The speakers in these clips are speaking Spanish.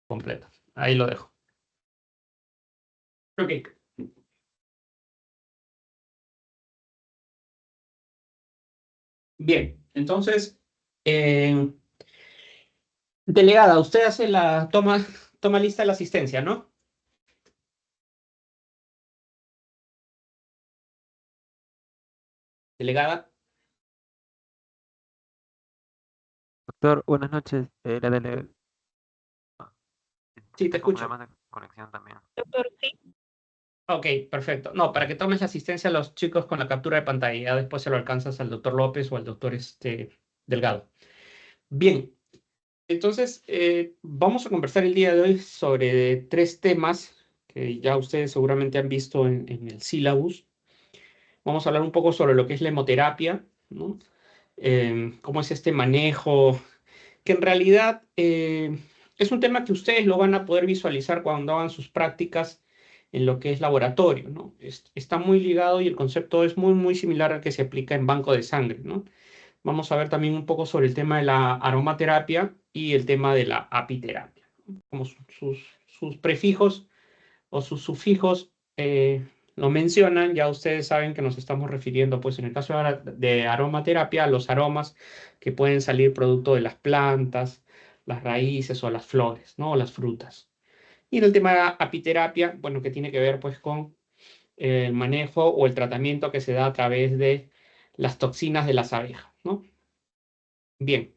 completa. Ahí lo dejo. Ok. Bien, entonces, delegada, usted hace toma lista de la asistencia, ¿no? Delegada, Doctor, buenas noches. sí, te Tengo escucho. problemas de conexión también. Ok, perfecto. No, para que tomes la asistencia a los chicos con la captura de pantalla, ya después se lo alcanzas al doctor López o al doctor Delgado. Bien, entonces vamos a conversar el día de hoy sobre 3 temas que ya ustedes seguramente han visto en el sílabus. Vamos a hablar un poco sobre lo que es la hemoterapia, ¿no? Cómo es este manejo, que en realidad es un tema que ustedes lo van a poder visualizar cuando hagan sus prácticas en lo que es laboratorio, ¿no? Está muy ligado y el concepto es muy, muy similar al que se aplica en banco de sangre, ¿no? Vamos a ver también un poco sobre el tema de la aromaterapia y el tema de la apiterapia, ¿no? Como sus prefijos o sus sufijos lo mencionan, ya ustedes saben que nos estamos refiriendo, pues en el caso de aromaterapia, a los aromas que pueden salir producto de las plantas, las raíces o las flores, ¿no? O las frutas. Y en el tema de la apiterapia, bueno, que tiene que ver pues con el manejo o el tratamiento que se da a través de las toxinas de las abejas, ¿no? Bien,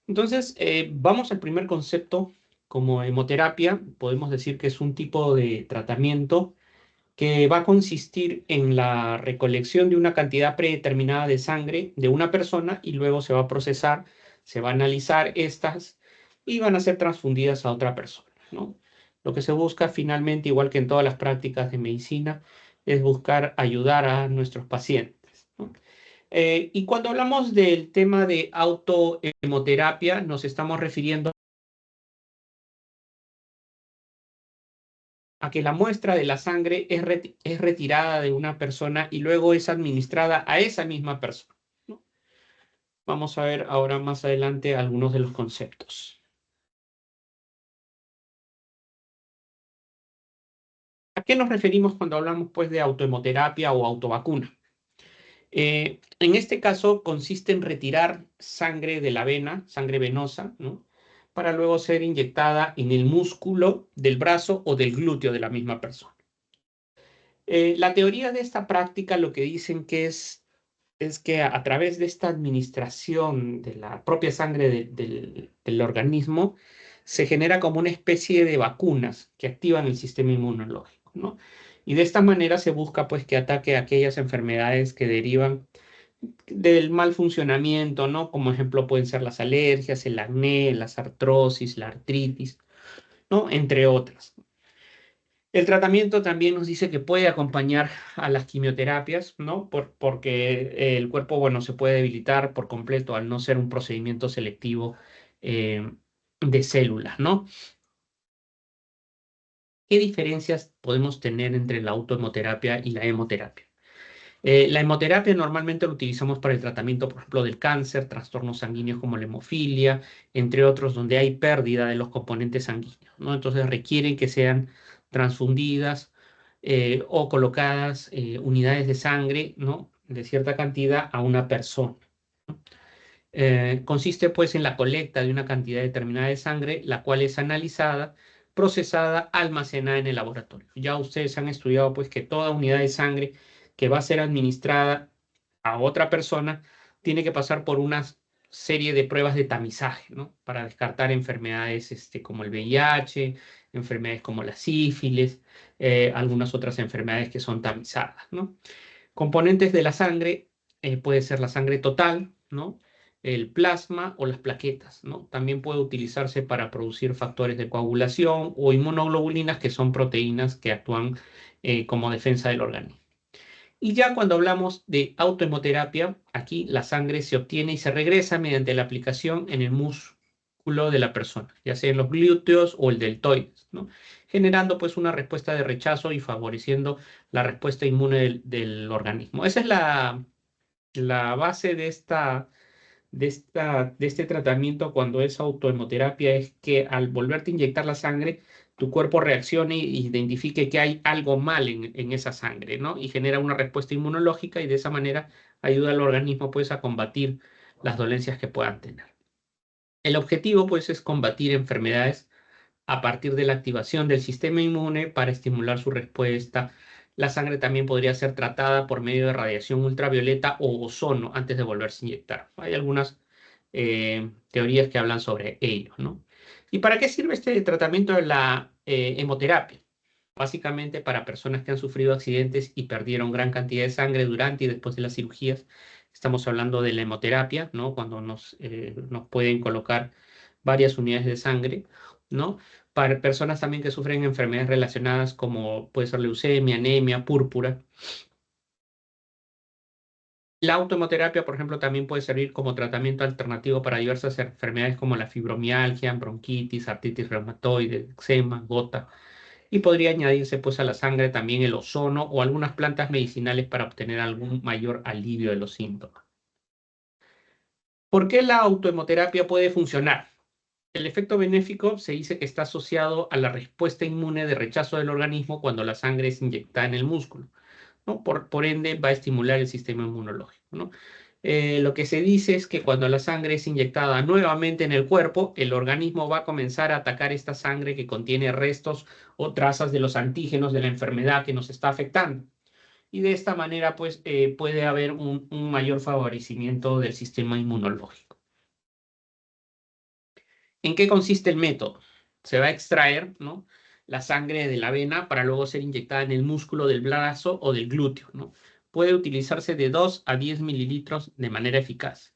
entonces vamos al primer concepto. Como hemoterapia, podemos decir que es un tipo de tratamiento que va a consistir en la recolección de una cantidad predeterminada de sangre de una persona y luego se va a procesar, se va a analizar estas y van a ser transfundidas a otra persona, ¿no? Lo que se busca finalmente, igual que en todas las prácticas de medicina, es buscar ayudar a nuestros pacientes, ¿no? Y cuando hablamos del tema de autohemoterapia, nos estamos refiriendo a que la muestra de la sangre es retirada de una persona y luego es administrada a esa misma persona, ¿no? Vamos a ver ahora más adelante algunos de los conceptos. ¿A qué nos referimos cuando hablamos pues de autohemoterapia o autovacuna? En este caso consiste en retirar sangre de la vena, sangre venosa, ¿no? Para luego ser inyectada en el músculo del brazo o del glúteo de la misma persona. La teoría de esta práctica lo que dicen que es que a través de esta administración de la propia sangre del organismo se genera como una especie de vacunas que activan el sistema inmunológico, ¿no? Y de esta manera se busca pues que ataque aquellas enfermedades que derivan del mal funcionamiento, ¿no? Como ejemplo pueden ser las alergias, el acné, las artrosis, la artritis, ¿no? Entre otras. El tratamiento también nos dice que puede acompañar a las quimioterapias, ¿no? Porque el cuerpo, bueno, se puede debilitar por completo al no ser un procedimiento selectivo eh, de células, ¿no? ¿Qué diferencias podemos tener entre la autohemoterapia y la hemoterapia? La hemoterapia normalmente lo utilizamos para el tratamiento, por ejemplo, del cáncer, trastornos sanguíneos como la hemofilia, entre otros, donde hay pérdida de los componentes sanguíneos, ¿no? Entonces requieren que sean transfundidas o colocadas unidades de sangre, ¿no? De cierta cantidad a una persona, ¿no? Consiste pues en la colecta de una cantidad determinada de sangre, la cual es analizada, procesada, almacenada en el laboratorio. Ya ustedes han estudiado pues que toda unidad de sangre que va a ser administrada a otra persona tiene que pasar por una serie de pruebas de tamizaje, ¿no? Para descartar enfermedades como el VIH, enfermedades como la sífilis, algunas otras enfermedades que son tamizadas, ¿no? Componentes de la sangre, puede ser la sangre total, ¿no? El plasma o las plaquetas, ¿no? También puede utilizarse para producir factores de coagulación o inmunoglobulinas, que son proteínas que actúan como defensa del organismo. Y ya cuando hablamos de autohemoterapia, aquí la sangre se obtiene y se regresa mediante la aplicación en el músculo de la persona, ya sea en los glúteos o el deltoides, ¿no? Generando pues una respuesta de rechazo y favoreciendo la respuesta inmune del organismo. Esa es la base de este tratamiento cuando es autohemoterapia es que al volverte a inyectar la sangre, tu cuerpo reaccione e identifique que hay algo mal en esa sangre, ¿no? Y genera una respuesta inmunológica y de esa manera ayuda al organismo pues a combatir las dolencias que puedan tener. El objetivo pues es combatir enfermedades a partir de la activación del sistema inmune para estimular su respuesta. La sangre también podría ser tratada por medio de radiación ultravioleta o ozono antes de volverse a inyectar. Hay algunas teorías que hablan sobre ello, ¿no? ¿Y para qué sirve este tratamiento de la hemoterapia? Básicamente para personas que han sufrido accidentes y perdieron gran cantidad de sangre durante y después de las cirugías. Estamos hablando de la hemoterapia, ¿no? Cuando nos pueden colocar varias unidades de sangre, ¿no? Para personas también que sufren enfermedades relacionadas como puede ser leucemia, anemia, púrpura. La autohemoterapia, por ejemplo, también puede servir como tratamiento alternativo para diversas enfermedades como la fibromialgia, bronquitis, artritis reumatoide, eczema, gota. Y podría añadirse pues a la sangre también el ozono o algunas plantas medicinales para obtener algún mayor alivio de los síntomas. ¿Por qué la autohemoterapia puede funcionar? El efecto benéfico se dice que está asociado a la respuesta inmune de rechazo del organismo cuando la sangre es inyectada en el músculo, ¿no? Por ende, va a estimular el sistema inmunológico, ¿no? Lo que se dice es que cuando la sangre es inyectada nuevamente en el cuerpo, el organismo va a comenzar a atacar esta sangre que contiene restos o trazas de los antígenos de la enfermedad que nos está afectando. Y de esta manera, pues, puede haber un mayor favorecimiento del sistema inmunológico. ¿En qué consiste el método? Se va a extraer, ¿no?, la sangre de la vena para luego ser inyectada en el músculo del brazo o del glúteo, ¿no? Puede utilizarse de 2 a 10 mililitros de manera eficaz.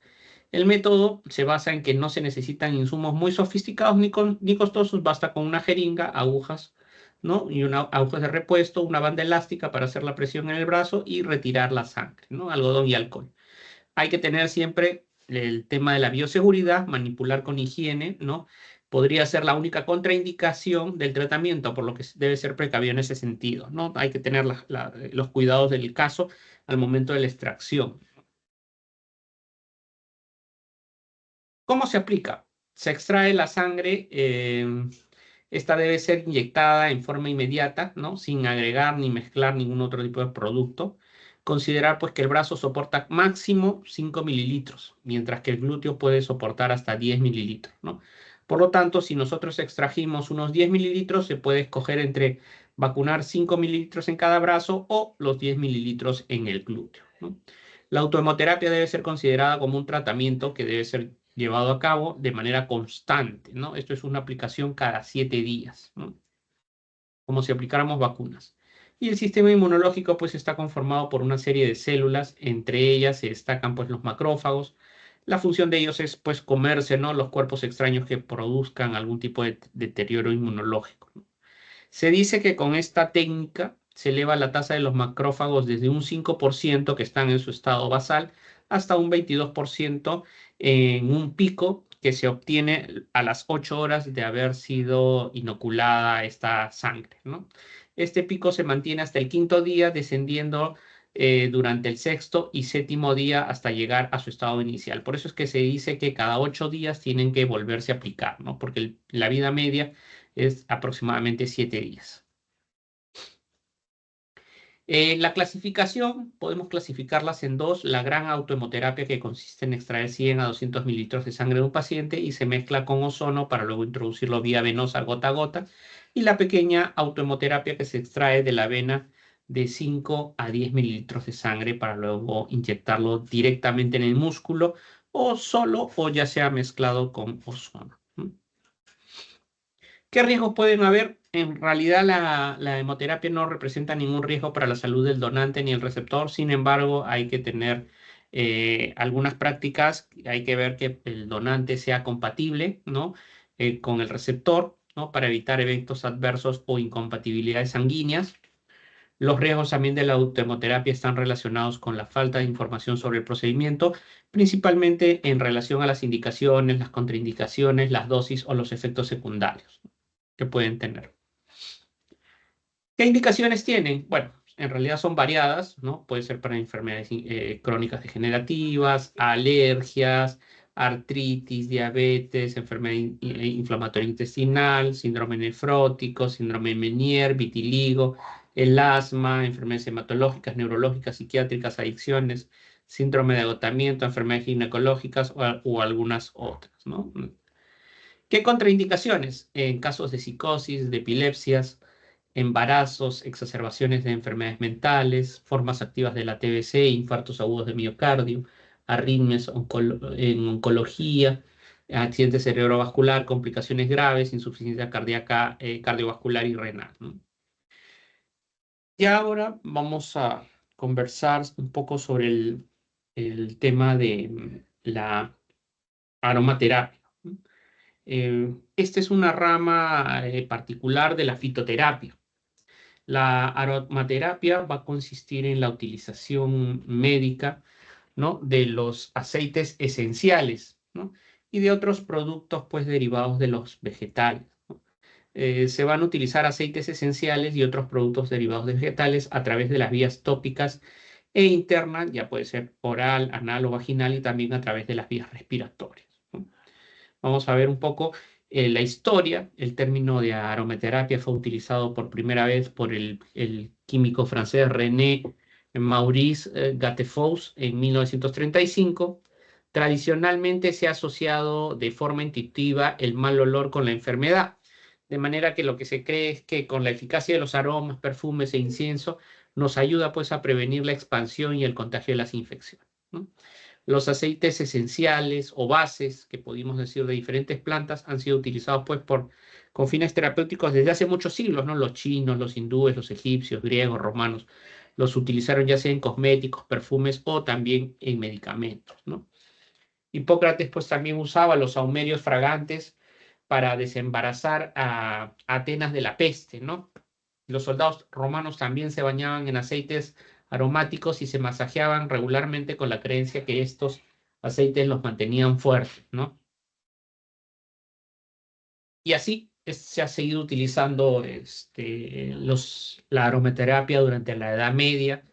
El método se basa en que no se necesitan insumos muy sofisticados ni costosos, basta con una jeringa, agujas, ¿no? Y agujas de repuesto, una banda elástica para hacer la presión en el brazo y retirar la sangre, ¿no? Algodón y alcohol. Hay que tener siempre el tema de la bioseguridad, manipular con higiene, ¿no? Podría ser la única contraindicación del tratamiento, por lo que debe ser precavido en ese sentido, ¿no? Hay que tener los cuidados del caso al momento de la extracción. ¿Cómo se aplica? Se extrae la sangre, esta debe ser inyectada en forma inmediata, ¿no? Sin agregar ni mezclar ningún otro tipo de producto. Considerar pues que el brazo soporta máximo 5 mililitros, mientras que el glúteo puede soportar hasta 10 mililitros, ¿no? Por lo tanto, si nosotros extrajimos unos 10 mililitros, se puede escoger entre vacunar 5 mililitros en cada brazo o los 10 mililitros en el glúteo, ¿no? La autohemoterapia debe ser considerada como un tratamiento que debe ser llevado a cabo de manera constante, ¿no? Esto es una aplicación cada 7 días, ¿no? Como si aplicáramos vacunas. Y el sistema inmunológico pues está conformado por una serie de células, entre ellas se destacan pues los macrófagos. La función de ellos es pues comerse, ¿no?, los cuerpos extraños que produzcan algún tipo de deterioro inmunológico, ¿no? Se dice que con esta técnica se eleva la tasa de los macrófagos desde un 5% que están en su estado basal hasta un 22% en un pico que se obtiene a las 8 horas de haber sido inoculada esta sangre, ¿no? Este pico se mantiene hasta el quinto día, descendiendo durante el sexto y séptimo día hasta llegar a su estado inicial. Por eso es que se dice que cada 8 días tienen que volverse a aplicar, ¿no? Porque la vida media es aproximadamente 7 días. La clasificación, podemos clasificarlas en dos: la gran autohemoterapia, que consiste en extraer 100 a 200 mililitros de sangre de un paciente y se mezcla con ozono para luego introducirlo vía venosa gota a gota, y la pequeña autohemoterapia, que se extrae de la vena de 5 a 10 mililitros de sangre para luego inyectarlo directamente en el músculo o solo o ya sea mezclado con ozono. ¿Qué riesgos pueden haber? En realidad la hemoterapia no representa ningún riesgo para la salud del donante ni el receptor. Sin embargo, hay que tener algunas prácticas. Hay que ver que el donante sea compatible, ¿no?, con el receptor, ¿no?, para evitar eventos adversos o incompatibilidades sanguíneas. Los riesgos también de la autohemoterapia están relacionados con la falta de información sobre el procedimiento, principalmente en relación a las indicaciones, las contraindicaciones, las dosis o los efectos secundarios que pueden tener. ¿Qué indicaciones tienen? Bueno, en realidad son variadas, ¿no? Puede ser para enfermedades crónicas degenerativas, alergias, artritis, diabetes, enfermedad inflamatoria intestinal, síndrome nefrótico, síndrome de Meniere, vitiligo, el asma, enfermedades hematológicas, neurológicas, psiquiátricas, adicciones, síndrome de agotamiento, enfermedades ginecológicas o algunas otras, ¿no? ¿Qué contraindicaciones? En casos de psicosis, de epilepsias, embarazos, exacerbaciones de enfermedades mentales, formas activas de la TBC, infartos agudos de miocardio, arritmias en oncología, accidente cerebrovascular, complicaciones graves, insuficiencia cardíaca, cardiovascular y renal, ¿no? Y ahora vamos a conversar un poco sobre el tema de la aromaterapia. Esta es una rama particular de la fitoterapia. La aromaterapia va a consistir en la utilización médica, ¿no?, de los aceites esenciales, ¿no?, y de otros productos pues derivados de los vegetales, ¿no? Se van a utilizar aceites esenciales y otros productos derivados de vegetales a través de las vías tópicas e internas, ya puede ser oral, anal o vaginal, y también a través de las vías respiratorias, ¿no? Vamos a ver un poco la historia. El término de aromaterapia fue utilizado por primera vez por el químico francés René Maurice Gattefossé en 1935. Tradicionalmente se ha asociado de forma intuitiva el mal olor con la enfermedad, de manera que lo que se cree es que con la eficacia de los aromas, perfumes e incienso nos ayuda pues a prevenir la expansión y el contagio de las infecciones, ¿no? Los aceites esenciales o bases, que pudimos decir de diferentes plantas, han sido utilizados pues con fines terapéuticos desde hace muchos siglos, ¿no? Los chinos, los hindúes, los egipcios, griegos, romanos, los utilizaron ya sea en cosméticos, perfumes o también en medicamentos, ¿no? Hipócrates pues también usaba los saumerios fragantes para desembarazar a Atenas de la peste, ¿no? Los soldados romanos también se bañaban en aceites aromáticos y se masajeaban regularmente con la creencia que estos aceites los mantenían fuertes, ¿no? Y así se ha seguido utilizando la aromaterapia durante la Edad Media.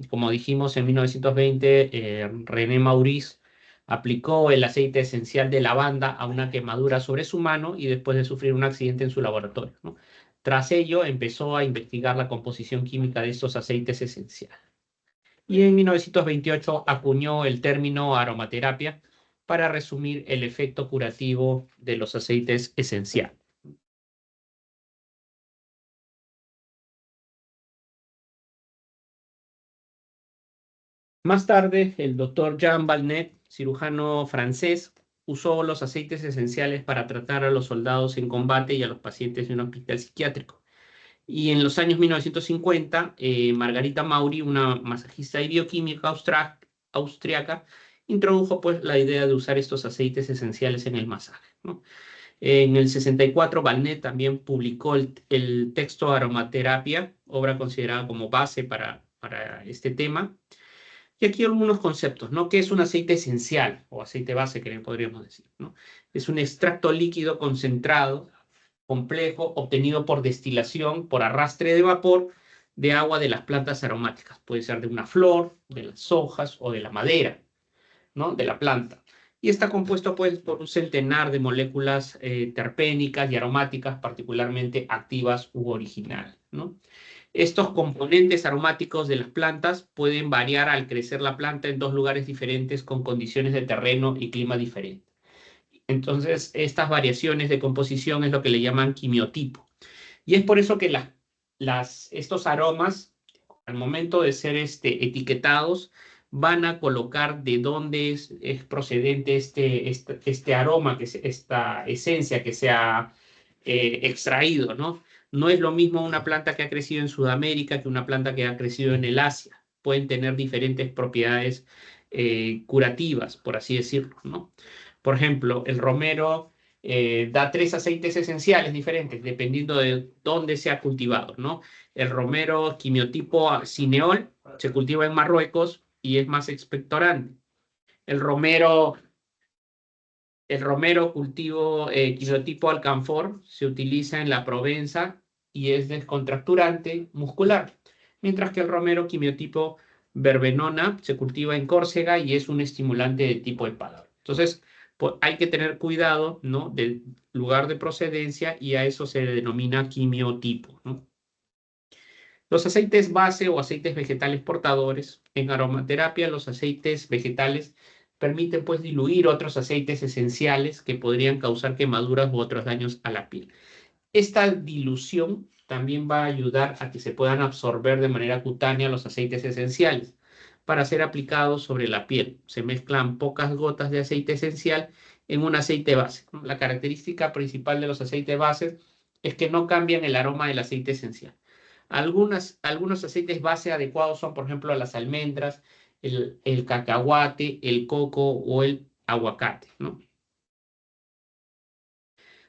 Como dijimos, en 1920, René Maurice aplicó el aceite esencial de lavanda a una quemadura sobre su mano y después de sufrir un accidente en su laboratorio, ¿no? Tras ello, empezó a investigar la composición química de estos aceites esenciales. Y en 1928 acuñó el término aromaterapia para resumir el efecto curativo de los aceites esenciales. Más tarde, el doctor Jean Valnet, cirujano francés, usó los aceites esenciales para tratar a los soldados en combate y a los pacientes de un hospital psiquiátrico. Y en los años 1950, Margarita Maury, una masajista y bioquímica austriaca, introdujo pues la idea de usar estos aceites esenciales en el masaje, ¿no? En el 64, Valnet también publicó el texto Aromaterapia, obra considerada como base para este tema. Y aquí algunos conceptos, ¿no? ¿Qué es un aceite esencial o aceite base, que le podríamos decir, ¿no? Es un extracto líquido concentrado, complejo, obtenido por destilación, por arrastre de vapor de agua de las plantas aromáticas. Puede ser de una flor, de las hojas o de la madera, ¿no?, de la planta. Y está compuesto pues por un centenar de moléculas terpénicas y aromáticas particularmente activas u originales, ¿no? Estos componentes aromáticos de las plantas pueden variar al crecer la planta en dos lugares diferentes con condiciones de terreno y clima diferentes. Entonces, estas variaciones de composición es lo que le llaman quimiotipo. Y es por eso que estos aromas, al momento de ser etiquetados, van a colocar de dónde es procedente este aroma, esta esencia que se ha extraído, ¿no? No es lo mismo una planta que ha crecido en Sudamérica que una planta que ha crecido en el Asia. Pueden tener diferentes propiedades curativas, por así decirlo, ¿no? Por ejemplo, el romero da 3 aceites esenciales diferentes, dependiendo de dónde se ha cultivado, ¿no? El romero quimiotipo cineol se cultiva en Marruecos y es más expectorante. El romero quimiotipo alcanfor se utiliza en la Provenza y es descontracturante muscular, mientras que el romero quimiotipo verbenona se cultiva en Córcega y es un estimulante de tipo hepático. Entonces, hay que tener cuidado, ¿no?, del lugar de procedencia, y a eso se denomina quimiotipo, ¿no? Los aceites base o aceites vegetales portadores. En aromaterapia, los aceites vegetales permiten pues diluir otros aceites esenciales que podrían causar quemaduras u otros daños a la piel. Esta dilución también va a ayudar a que se puedan absorber de manera cutánea los aceites esenciales para ser aplicados sobre la piel. Se mezclan pocas gotas de aceite esencial en un aceite base. La característica principal de los aceites bases es que no cambian el aroma del aceite esencial. Algunos aceites base adecuados son, por ejemplo, las almendras, el cacahuate, el coco o el aguacate, ¿no?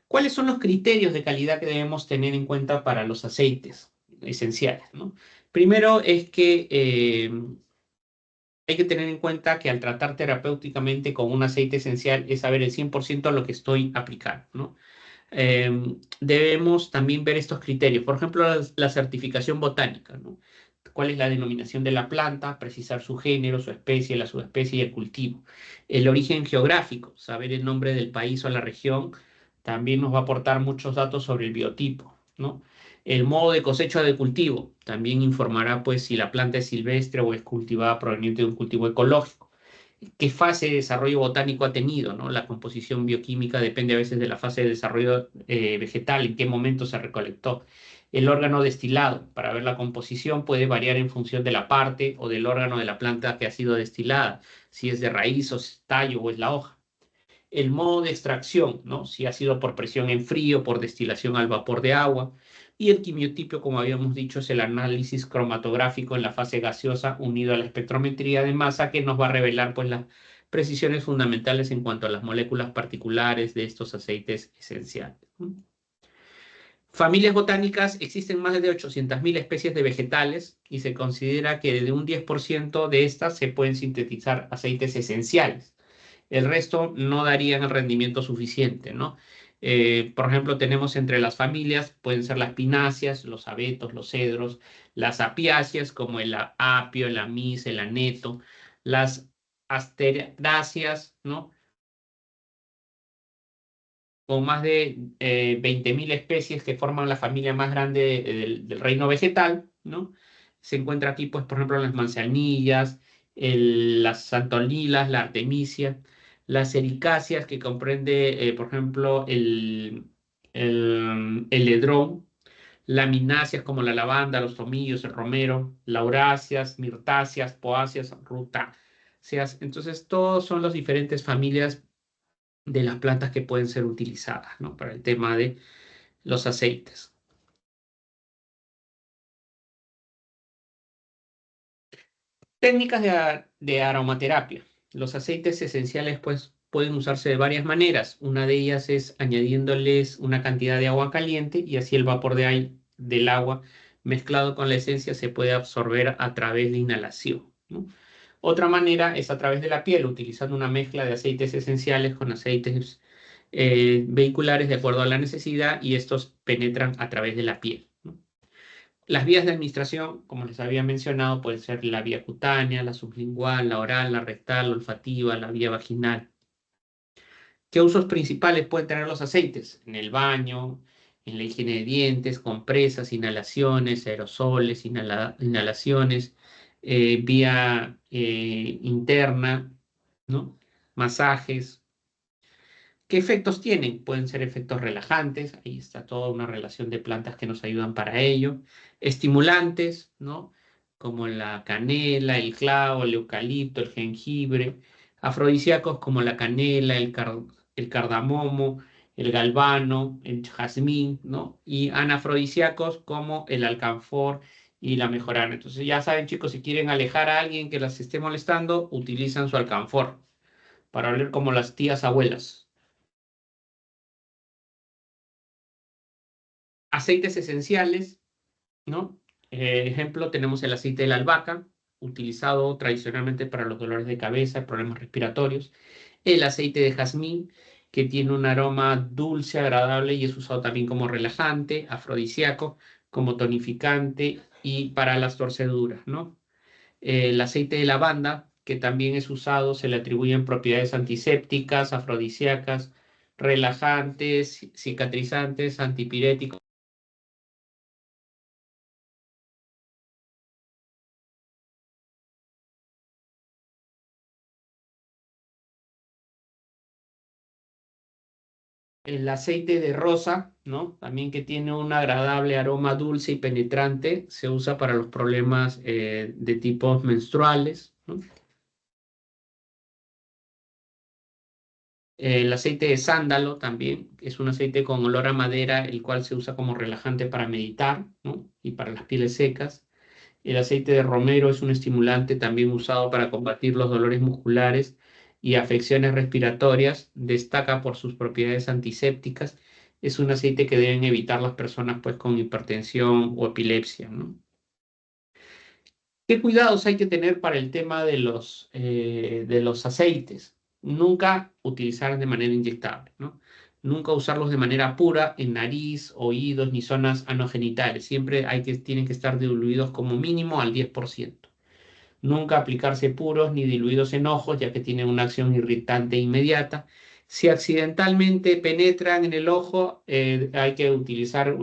¿Cuáles son los criterios de calidad que debemos tener en cuenta para los aceites esenciales, ¿no? Primero es que hay que tener en cuenta que al tratar terapéuticamente con un aceite esencial es saber el 100% lo que estoy aplicando, ¿no? Debemos también ver estos criterios. Por ejemplo, la certificación botánica, ¿no? ¿Cuál es la denominación de la planta? Precisar su género, su especie, la subespecie y el cultivo. El origen geográfico, saber el nombre del país o la región, también nos va a aportar muchos datos sobre el biotipo, ¿no? El modo de cosecha de cultivo también informará pues si la planta es silvestre o es cultivada proveniente de un cultivo ecológico. ¿Qué fase de desarrollo botánico ha tenido, ¿no? La composición bioquímica depende a veces de la fase de desarrollo vegetal, en qué momento se recolectó. El órgano destilado, para ver la composición, puede variar en función de la parte o del órgano de la planta que ha sido destilada, si es de raíz o es tallo o es la hoja. El modo de extracción, ¿no? Si ha sido por presión en frío, por destilación al vapor de agua. Y el quimiotipo, como habíamos dicho, es el análisis cromatográfico en la fase gaseosa unido a la espectrometría de masa, que nos va a revelar pues las precisiones fundamentales en cuanto a las moléculas particulares de estos aceites esenciales. Familias botánicas: existen más de 800.000 especies de vegetales y se considera que de un 10% de estas se pueden sintetizar aceites esenciales. El resto no darían el rendimiento suficiente, ¿no? Por ejemplo, tenemos entre las familias, pueden ser las pináceas, los abetos, los cedros, las apiáceas como el apio, el anís, el aneto, las asteráceas, ¿no?, con más de 20.000 especies que forman la familia más grande del reino vegetal, ¿no? Se encuentra aquí, pues, por ejemplo, las manzanillas, las santolilas, la artemisia, las ericáceas, que comprende, por ejemplo, el edrón, lamináceas como la lavanda, los tomillos, el romero, lauráceas, mirtáceas, poáceas, rutáceas. Entonces, todos son las diferentes familias de las plantas que pueden ser utilizadas, ¿no?, para el tema de los aceites. Técnicas de aromaterapia. Los aceites esenciales pues pueden usarse de varias maneras. Una de ellas es añadiéndoles una cantidad de agua caliente, y así el vapor del agua mezclado con la esencia se puede absorber a través de inhalación, ¿no? Otra manera es a través de la piel, utilizando una mezcla de aceites esenciales con aceites vehiculares de acuerdo a la necesidad, y estos penetran a través de la piel, ¿no? Las vías de administración, como les había mencionado, pueden ser la vía cutánea, la sublingual, la oral, la rectal, la olfativa, la vía vaginal. ¿Qué usos principales pueden tener los aceites? En el baño, en la higiene de dientes, compresas, inhalaciones, aerosoles, inhalaciones, vía interna, ¿no? Masajes. ¿Qué efectos tienen? Pueden ser efectos relajantes, ahí está toda una relación de plantas que nos ayudan para ello. Estimulantes, ¿no?, como la canela, el clavo, el eucalipto, el jengibre. Afrodisíacos como la canela, el cardamomo, el galvano, el jazmín, ¿no? Y anafrodisíacos como el alcanfor y la mejorana. Entonces ya saben, chicos, si quieren alejar a alguien que las esté molestando, utilizan su alcanfor para oler como las tías abuelas. Aceites esenciales, ¿no? Ejemplo, tenemos el aceite de la albahaca, utilizado tradicionalmente para los dolores de cabeza, problemas respiratorios. El aceite de jazmín, que tiene un aroma dulce, agradable, y es usado también como relajante, afrodisíaco, como tonificante y para las torceduras, ¿no? El aceite de lavanda, que también es usado, se le atribuyen propiedades antisépticas, afrodisíacas, relajantes, cicatrizantes, antipiréticos. El aceite de rosa, ¿no? También que tiene un agradable aroma dulce y penetrante, se usa para los problemas de tipos menstruales, ¿no? El aceite de sándalo también es un aceite con olor a madera, el cual se usa como relajante para meditar, ¿no? Y para las pieles secas. El aceite de romero es un estimulante también usado para combatir los dolores musculares y afecciones respiratorias. Destaca por sus propiedades antisépticas. Es un aceite que deben evitar las personas pues, con hipertensión o epilepsia, ¿no? ¿Qué cuidados hay que tener para el tema de los aceites? Nunca utilizar de manera inyectable, ¿no? Nunca usarlos de manera pura en nariz, oídos ni zonas anogenitales. Siempre tienen que estar diluidos como mínimo al 10%. Nunca aplicarse puros ni diluidos en ojos, ya que tienen una acción irritante inmediata. Si accidentalmente penetran en el ojo, hay que utilizar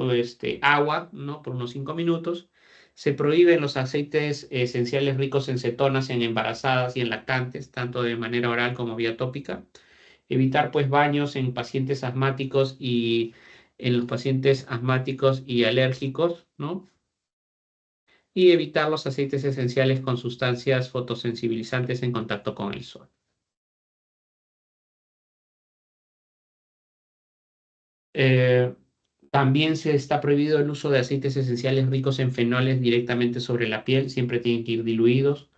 agua, ¿no? Por unos 5 minutos. Se prohíben los aceites esenciales ricos en cetonas en embarazadas y en lactantes, tanto de manera oral como vía tópica. Evitar pues baños en pacientes asmáticos y en los pacientes asmáticos y alérgicos, ¿no? Y evitar los aceites esenciales con sustancias fotosensibilizantes en contacto con el sol. Eh, También se está prohibido el uso de aceites esenciales ricos en fenoles directamente sobre la piel, siempre tienen que ir diluidos.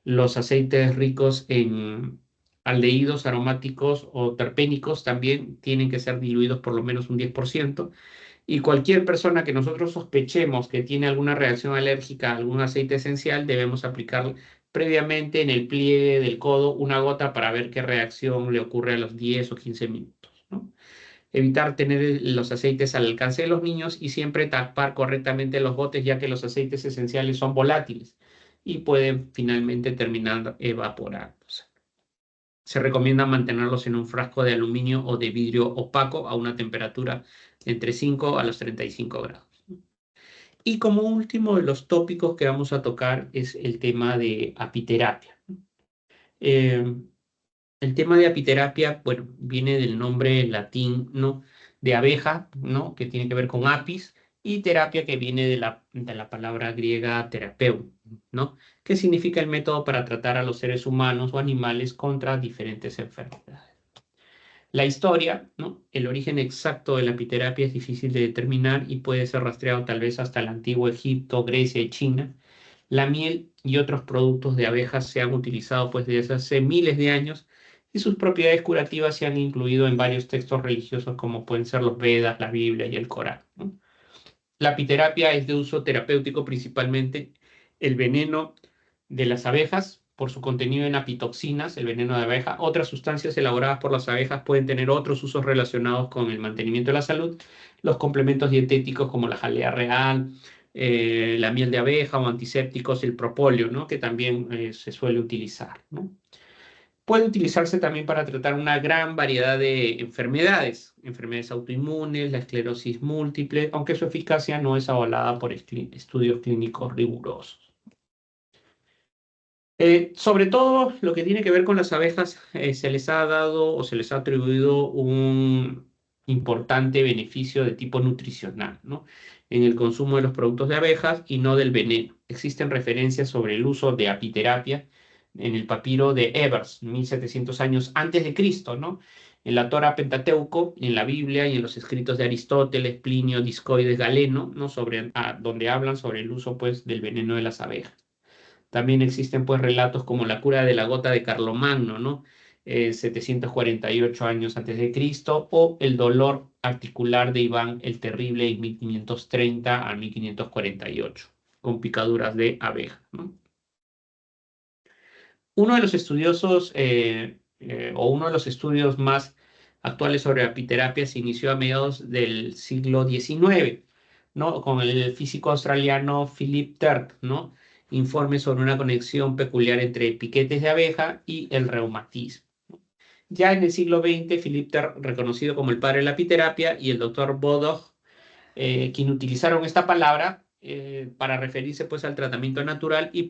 Los aceites ricos en aldehídos aromáticos o terpénicos también tienen que ser diluidos por lo menos un 10%. Y cualquier persona que nosotros sospechemos que tiene alguna reacción alérgica a algún aceite esencial, debemos aplicar previamente en el pliegue del codo una gota para ver qué reacción le ocurre a los 10 o 15 minutos, ¿no? Evitar tener los aceites al alcance de los niños y siempre tapar correctamente los botes, ya que los aceites esenciales son volátiles y pueden finalmente terminar evaporándose. Se recomienda mantenerlos en un frasco de aluminio o de vidrio opaco a una temperatura entre 5 a los 35 grados. Y como último de los tópicos que vamos a tocar es el tema de apiterapia. Eh, el tema de apiterapia, bueno, viene del nombre latín, ¿no? De abeja, ¿no? Que tiene que ver con apis, y terapia que viene de la palabra griega terapeu, ¿no? Que significa el método para tratar a los seres humanos o animales contra diferentes enfermedades. La historia, ¿no? El origen exacto de la apiterapia es difícil de determinar y puede ser rastreado tal vez hasta el antiguo Egipto, Grecia y China. La miel y otros productos de abejas se han utilizado pues desde hace miles de años y sus propiedades curativas se han incluido en varios textos religiosos como pueden ser los Vedas, la Biblia y el Corán, ¿no? La apiterapia es de uso terapéutico principalmente. El veneno de las abejas, por su contenido en apitoxinas, el veneno de abeja. Otras sustancias elaboradas por las abejas pueden tener otros usos relacionados con el mantenimiento de la salud. Los complementos dietéticos como la jalea real, la miel de abeja o antisépticos, el propóleo, ¿no? Que también se suele utilizar, ¿no? Puede utilizarse también para tratar una gran variedad de enfermedades autoinmunes, la esclerosis múltiple, aunque su eficacia no es avalada por estudios clínicos rigurosos. Sobre todo lo que tiene que ver con las abejas, se les ha dado o se les ha atribuido un importante beneficio de tipo nutricional, ¿no? En el consumo de los productos de abejas y no del veneno. Existen referencias sobre el uso de apiterapia en el papiro de Ebers, 1700 años antes de Cristo, ¿no? En la Torá Pentateuco, en la Biblia y en los escritos de Aristóteles, Plinio, Discoides, Galeno, ¿no? Donde hablan sobre el uso, pues, del veneno de las abejas. También existen pues relatos como la cura de la gota de Carlomagno, ¿no? 748 años antes de Cristo, o el dolor articular de Iván el Terrible en 1530 a 1548, con picaduras de abeja, ¿no? Uno de los estudiosos, o uno de los estudios más actuales sobre apiterapia se inició a mediados del siglo XIX, ¿no? Con el físico australiano Philip Turk, ¿no? informes sobre una conexión peculiar entre piquetes de abeja y el reumatismo. Ya en el siglo XX, Philippe Ter, reconocido como el padre de la apiterapia, y el doctor Bodoch, quien utilizaron esta palabra para referirse pues al tratamiento natural, y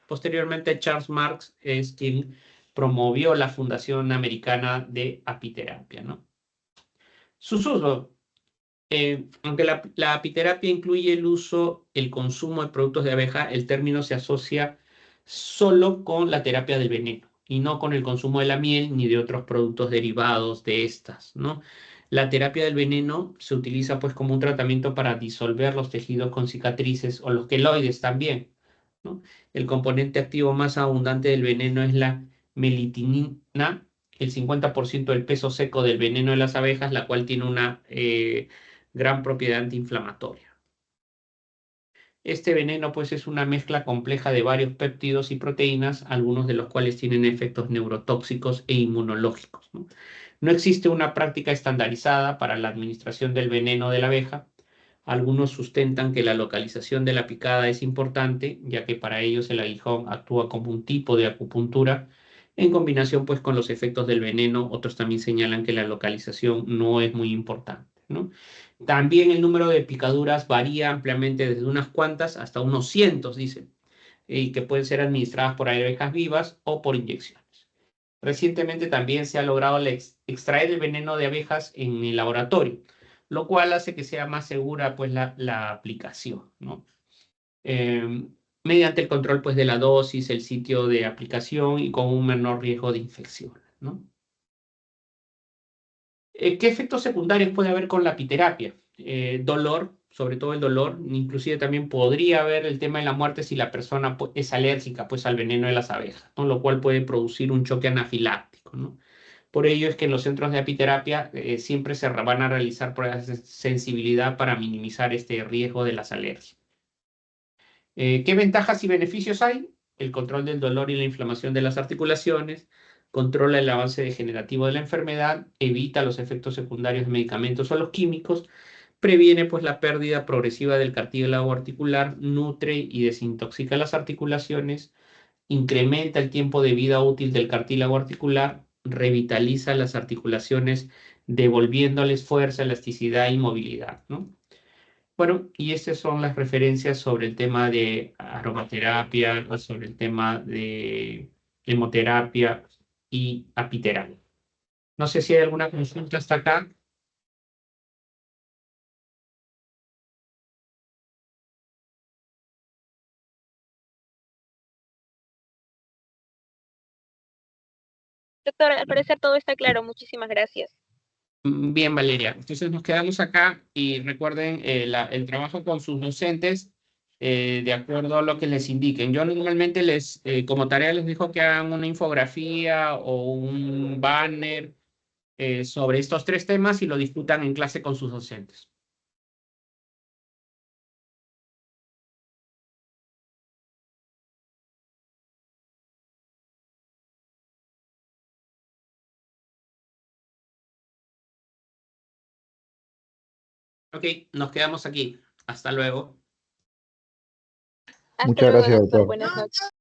posteriormente Charles Marx es quien promovió la Fundación Americana de Apiterapia, ¿no? Sus usos. Aunque la apiterapia incluye el uso, el consumo de productos de abeja, el término se asocia solo con la terapia del veneno y no con el consumo de la miel ni de otros productos derivados de estas, ¿no? La terapia del veneno se utiliza pues como un tratamiento para disolver los tejidos con cicatrices o los queloides también, ¿no? El componente activo más abundante del veneno es la melitinina, el 50% del peso seco del veneno de las abejas, la cual tiene una gran propiedad antiinflamatoria. Este veneno pues es una mezcla compleja de varios péptidos y proteínas, algunos de los cuales tienen efectos neurotóxicos e inmunológicos, ¿no? No existe una práctica estandarizada para la administración del veneno de la abeja. Algunos sustentan que la localización de la picada es importante, ya que para ellos el aguijón actúa como un tipo de acupuntura, en combinación pues con los efectos del veneno. Otros también señalan que la localización no es muy importante, ¿no? También el número de picaduras varía ampliamente desde unas cuantas hasta unos cientos, dicen, y que pueden ser administradas por abejas vivas o por inyecciones. Recientemente también se ha logrado extraer el veneno de abejas en el laboratorio, lo cual hace que sea más segura pues la aplicación, ¿no? Mediante el control pues de la dosis, el sitio de aplicación y con un menor riesgo de infección, ¿no? ¿Qué efectos secundarios puede haber con la apiterapia? Dolor, sobre todo el dolor, inclusive también podría haber el tema de la muerte si la persona es alérgica pues al veneno de las abejas, ¿no? Lo cual puede producir un choque anafiláctico, ¿no? Por ello es que en los centros de apiterapia siempre se van a realizar pruebas de sensibilidad para minimizar este riesgo de las alergias. ¿Qué ventajas y beneficios hay? El control del dolor y la inflamación de las articulaciones, controla el avance degenerativo de la enfermedad, evita los efectos secundarios de medicamentos o los químicos, previene pues la pérdida progresiva del cartílago articular, nutre y desintoxica las articulaciones, incrementa el tiempo de vida útil del cartílago articular, revitaliza las articulaciones, devolviéndoles fuerza, elasticidad y movilidad, ¿no? Bueno, y estas son las referencias sobre el tema de aromaterapia, o sobre el tema de hemoterapia y apiterapia. No sé si hay alguna consulta hasta acá. Doctor, al parecer todo está claro. Muchísimas gracias. Bien, Valeria. Entonces nos quedamos acá y recuerden el trabajo con sus docentes de acuerdo a lo que les indiquen. Yo normalmente como tarea les digo que hagan una infografía o un banner sobre estos tres temas y lo discutan en clase con sus docentes. Ok, nos quedamos aquí. Hasta luego. Hasta Muchas luego, gracias, doctor. doctor. Buenas noches.